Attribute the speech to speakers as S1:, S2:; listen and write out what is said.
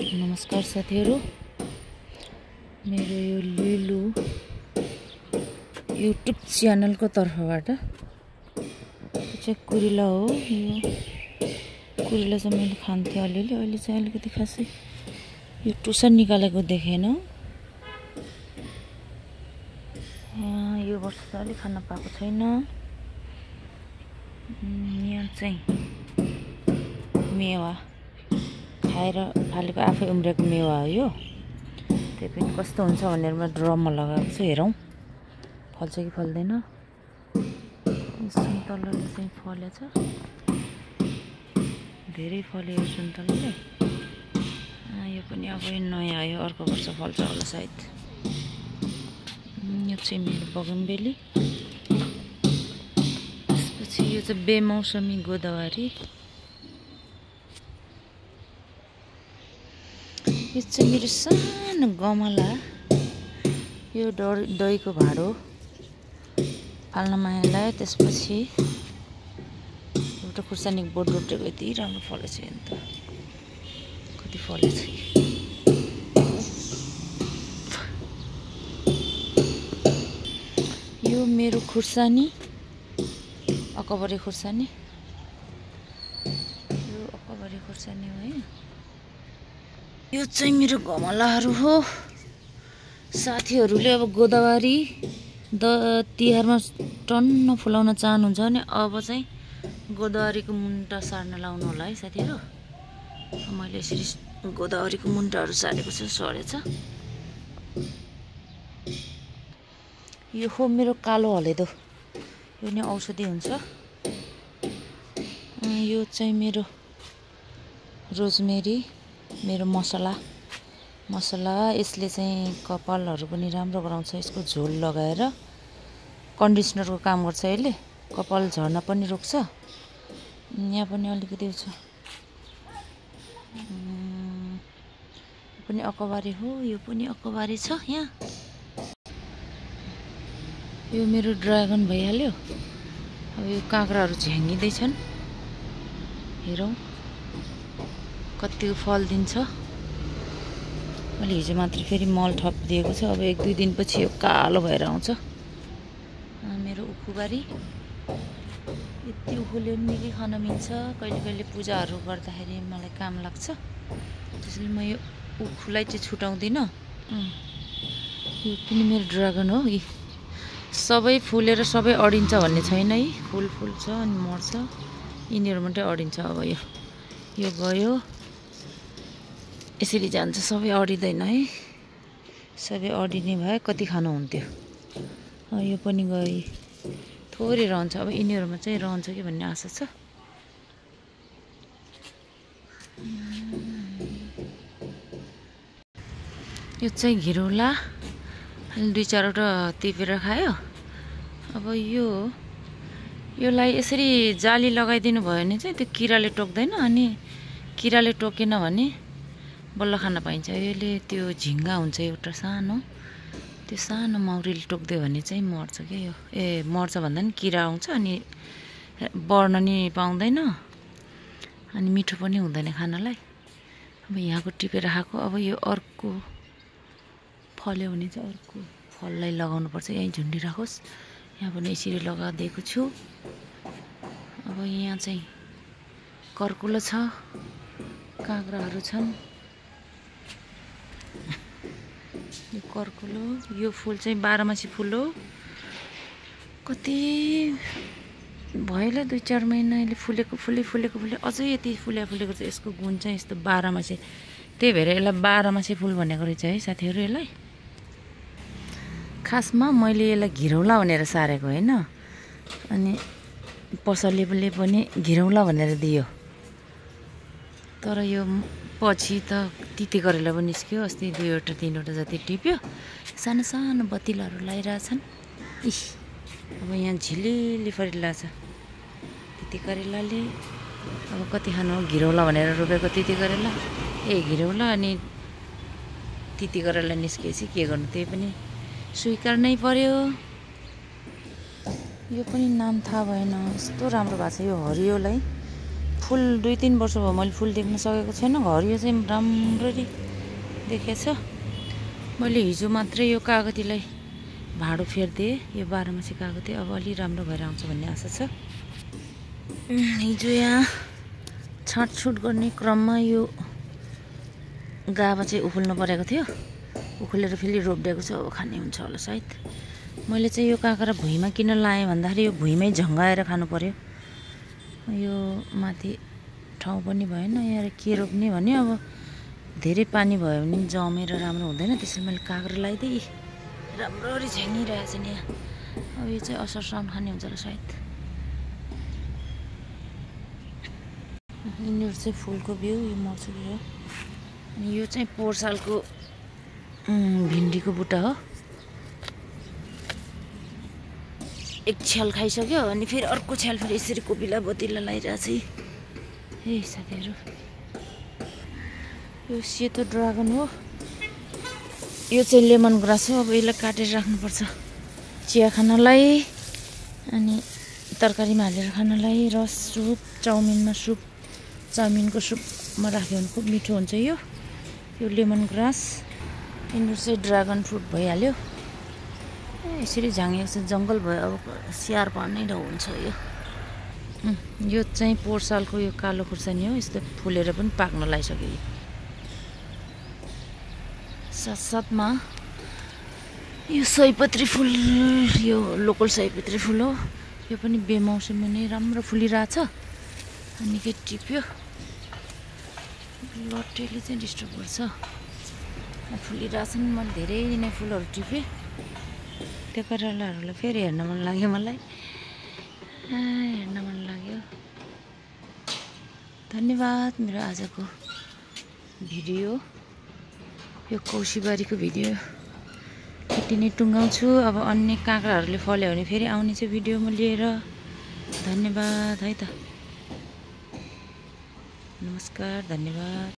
S1: नमस्कार साथीहरु, मेरो यो लिलु युट्युब च्यानलको तर्फबाट चाहिँ कुरिला हो। यो कुरिला चाहिँ मैले खान्थे अलिअलि, अहिले चाहिँ अलिकति खासै यो टुसा निकालेको देखेन। यो वर्ष त अलि खान पाएको छैन। यहाँ चाहिँ मेवा खाएर फालेको आफै उम्रेको मेवा हो यो। त्यही पनि कस्तो हुन्छ भनेर म ड्रममा लगाएको छु, हेरौँ फल्छ कि फल्दैन। सुन्तलाले चाहिँ फलेछ, धेरै फल्यो यो सुन्तलाले। यो पनि अब नयाँ आयो, अर्को वर्ष फल्छ होला सायद। यो चाहिँ मेरो बगनबेली। त्यसपछि यो चाहिँ बेमौसमी गोदावरी। यो चाहिँ मेरो सानो गमला। यो दहीको भाँडो फाल्न माया लाग्यो। त्यसपछि एउटा खुर्सानीको बोट रोटेको यति राम्रो फलेछ। अन्त कति फलेछ। यो मेरो खुर्सानी, अकबरी खुर्सानी। यो अकबरी खुर्सानी हो है। यो चाहिँ मेरो गमलाहरू हो। साथीहरूले अब गोदावरी तिहारमा टन्न फुलाउन चाहनुहुन्छ भने अब चाहिँ गोदावरीको मुन्टा सार्न लाउनु होला है साथीहरू। मैले यसरी गोदावरीको मुन्टाहरू सारेको छु, सरेछ। यो हो मेरो कालो हलेदो, यो नि औषधि हुन्छ। यो चाहिँ मेरो रोजमेरी, मेरो मसला। यसले चाहिँ कपालहरू पनि राम्रो गराउँछ। यसको झोल लगाएर कन्डिसनरको काम गर्छ यसले। कपाल झर्न पनि रोक्छ। यहाँ पनि अलिकति छ। यो पनि अकबारी हो, यो पनि अकबारी छ यहाँ। यो मेरो ड्रागन भइहाल्यो। अब यो काँक्राहरू झ्याङ्गिँदैछन्, हेरौँ कतिको फल दिन्छ। मैले हिजो मात्र फेरि मल थपिदिएको छ। अब 1-2 दिनपछि यो कालो भएर आउँछ। मेरो उखुबारी, यति उखुले पनि निकै खान मिल्छ। कहिले कहिले पूजाहरू गर्दाखेरि मलाई काम लाग्छ, त्यसैले म यो उखुलाई चाहिँ छुटाउँदिनँ। यो पनि मेरो ड्रागन हो। यी सबै फुलेर सबै अडिन्छ भन्ने छैन है। फुल फुल्छ अनि मर्छ, यिनीहरू मात्रै अडिन्छ। अब यो गयो, यसरी जान्छ, सबै अडिँदैन है। सबै अडिने भए कति खानु हुन्थ्यो। यो पनि गयो, थोरै रहन्छ। अब यिनीहरूमा चाहिँ रहन्छ कि भन्ने आशा छ। यो चाहिँ घिरौला, 2-4वटा टिपेर खायो। अब योलाई यसरी जाली लगाइदिनु भयो भने चाहिँ त्यो किराले टोक्दैन। अनि किराले टोकेन भने बल्ल खान पाइन्छ। यसले त्यो झिङ्गा हुन्छ एउटा सानो, त्यो सानो माउरीले टोक्दियो भने चाहिँ मर्छ क्या यो। मर्छ भन्दा नि किरा आउँछ, अनि बढ्न नि पाउँदैन, अनि मिठो पनि हुँदैन खानलाई। अब यहाँको टिपेर खाएको। अब यो अर्को फल्यो भने चाहिँ अर्को फललाई लगाउनुपर्छ। यहीँ झुन्डिराखोस्। यहाँ पनि यसरी लगाइदिएको छु। अब यहाँ चाहिँ कर्कुलो छ, काँक्राहरू छन्। यो कर्कुलो, यो फुल चाहिँ 12मासी फुल हो। कति भयो होला 2-4 महिना यसले फुलेको अझै यति फुलेको छ। यसको गुण चाहिँ यस्तो 12मासी, त्यही भएर यसलाई 12मासी फुल भनेको रहेछ है साथीहरू। यसलाई खासमा मैले यसलाई घिरौला भनेर सारेको होइन। अनि पसलले पनि घिरौला भनेर दियो, तर यो पछि त तिते करेला पनि निस्क्यो। अस्ति 2-3वटा जति टिप्यो। सानो सानो बतिलाहरू लगाइरहेछन्। अब यहाँ झिलिली फरिरहेछ तिते करेलाले। अब कति खानु हो, घिरौला भनेर रोपेको तिते करेला। घिरौला अनि तिते करेला निस्केपछि के गर्नु, त्यही पनि स्वीकार्नै पर्यो। यो पनि नाम थाहा भएन, यस्तो राम्रो भएको छ यो हरियोलाई। फुल 2-3 वर्ष भयो मैले फुल देख्न सकेको छैन। घर यो चाहिँ राम्ररी देखेछ। मैले हिजो मात्रै यो कागतीलाई भाँडो फेर्दिएँ। यो 12 मासे कागती अब अलि राम्रो भएर आउँछ भन्ने आशा छ। हिजो यहाँ छाँटछुट गर्ने क्रममा यो गाभा चाहिँ उखुल्नु परेको थियो। उखुलेर फेरि रोपिदिएको छ। अब खाने हुन्छ होला सायद। मैले चाहिँ यो काँक्रा भुइँमा किन लाएँ भन्दाखेरि यो भुइँमै झङ्गाएर खानु पर्यो। यो माथि ठाउँ पनि भएन। यहाँ के रोप्ने भने अब धेरै पानी भयो भने जमेर राम्रो हुँदैन। त्यसैले मैले काँक्रा लगाइदिएँ। राम्ररी झ्याङ्गिरहेछ नि यहाँ। अब यो चाहिँ असार साउन खाने हुन्छ होला सायद। यिनीहरू चाहिँ फुलको बिउ। यो मर्सुरी हो। अनि यो चाहिँ पोहोर सालको भिन्डीको बुट्टा हो। एक छ्याल खाइसक्यो अनि फेरि अर्को छ्याल फेरि यसरी कोपिला बोतिला लगाइरहेछ। हे साथीहरू, यो सेतो ड्रागन हो। यो चाहिँ लेमन ग्रास हो। अब यसलाई काटेर राख्नुपर्छ चिया खानलाई अनि तरकारीमा हालेर खानलाई। रस सुप, चाउमिनमा सुप, चाउमिनको सुपमा राख्यो भने खुब मिठो हुन्छ। यो लेमन ग्रास। यिनीहरू चाहिँ ड्रागन फ्रुट भइहाल्यो। यसरी झाँगेको छ। जङ्गल भयो। अब स्याहार पार्नै ठाउँ हुन्छ यो चाहिँ पोहोर सालको यो कालो खुर्सानी हो। यस्तो फुलेर पनि पाक्न लागिसक्यो। साथसाथमा यो सयपत्री फुल, यो लोकल सयपत्री फुल हो। यो पनि बेमौसमी नै राम्रो फुलिरहेछ। अनि के टिप्यो लट्टेले चाहिँ डिस्टर्ब गर्छ। फुलिरहेछन्। मैले धेरै नै फुलहरू टिपेँ। त्यो करेलाहरूलाई फेरि हेर्न मन लाग्यो मलाई। हेर्न मन लाग्यो। धन्यवाद। मेरो आजको भिडियो यो कौशीबारीको भिडियो यति नै टुङ्गाउँछु। अब अन्य काँक्राहरूले फल्यो भने फेरि आउने चाहिँ भिडियो म लिएर। धन्यवाद है त। नमस्कार। धन्यवाद।